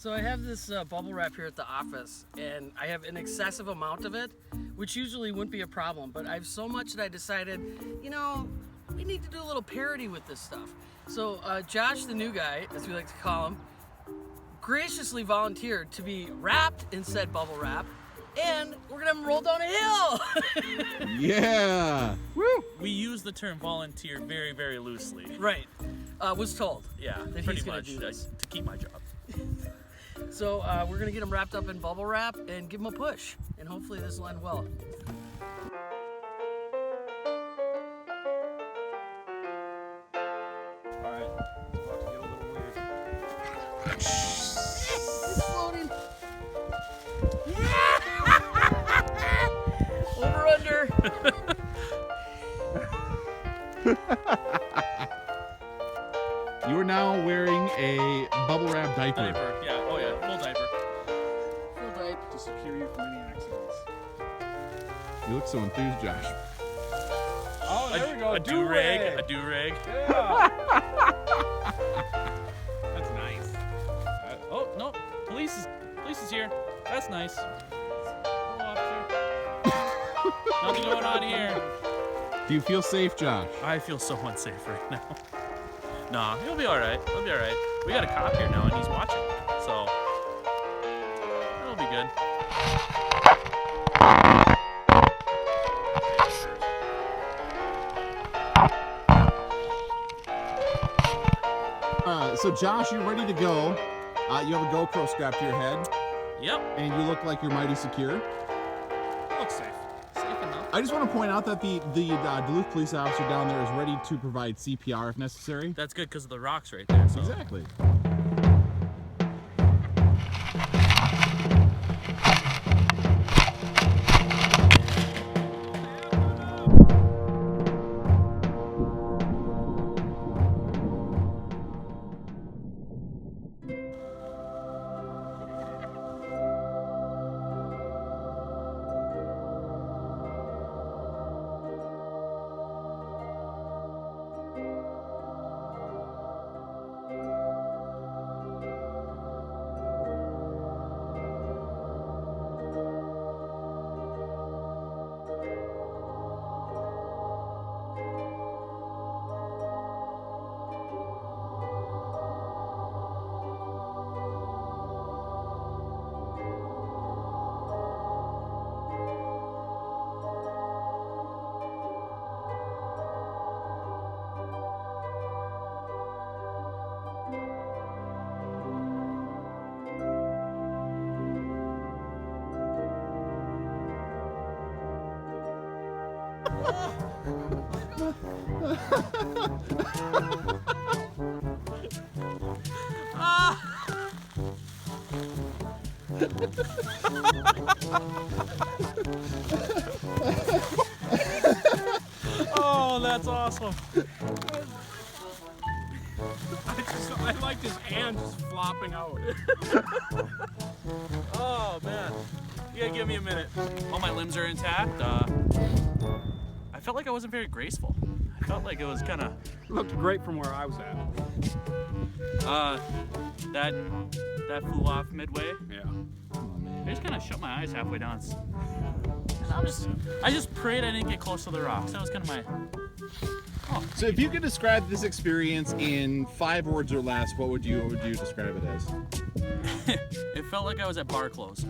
So I have this bubble wrap here at the office, and I have an excessive amount of it, which usually wouldn't be a problem, but I have so much that I decided, you know, we need to do a little parody with this stuff. So Josh, the new guy, as we like to call him, graciously volunteered to be wrapped in said bubble wrap, and we're gonna have him roll down a hill. Yeah! Woo! We use the term volunteer very, very loosely. Right. Was told. Yeah, that pretty he's gonna much do this. to keep my job. So we're gonna get him wrapped up in bubble wrap and give him a push, and hopefully this will end well. All right, it's about to get a little weird. It's floating. Over under. You are now wearing a bubble wrap diaper. Diaper, yeah. Oh yeah, full diaper. Full diaper. To secure you from any accidents. You look so enthused, Josh. Oh, there we go. A do-rag. A do-rag. Yeah. That's nice. Oh no, police is here. That's nice. Hello, officer. Nothing going on here. Do you feel safe, Josh? I feel so unsafe right now. Nah, he'll be all right. He'll be all right. We got a cop here now, and he's watching, so it'll be good. So Josh, you're ready to go. You have a GoPro strapped to your head, Yep. and you look like you're mighty secure. Looks safe. Safe enough. I just want to point out that the Duluth police officer down there is ready to provide CPR if necessary. That's good because of the rocks right there. So. Exactly. Oh, that's awesome. I like his hand just flopping out. Oh man, you gotta give me a minute. All my limbs are intact. I felt like I wasn't very graceful. I felt like it was kind of Looked great from where I was at. that flew off midway. Yeah. I just kind of shut my eyes halfway down. I just prayed I didn't get close to the rocks. That was kind of my. Oh. So if you could describe this experience in 5 words or less, what would you describe it as? It felt like I was at bar close.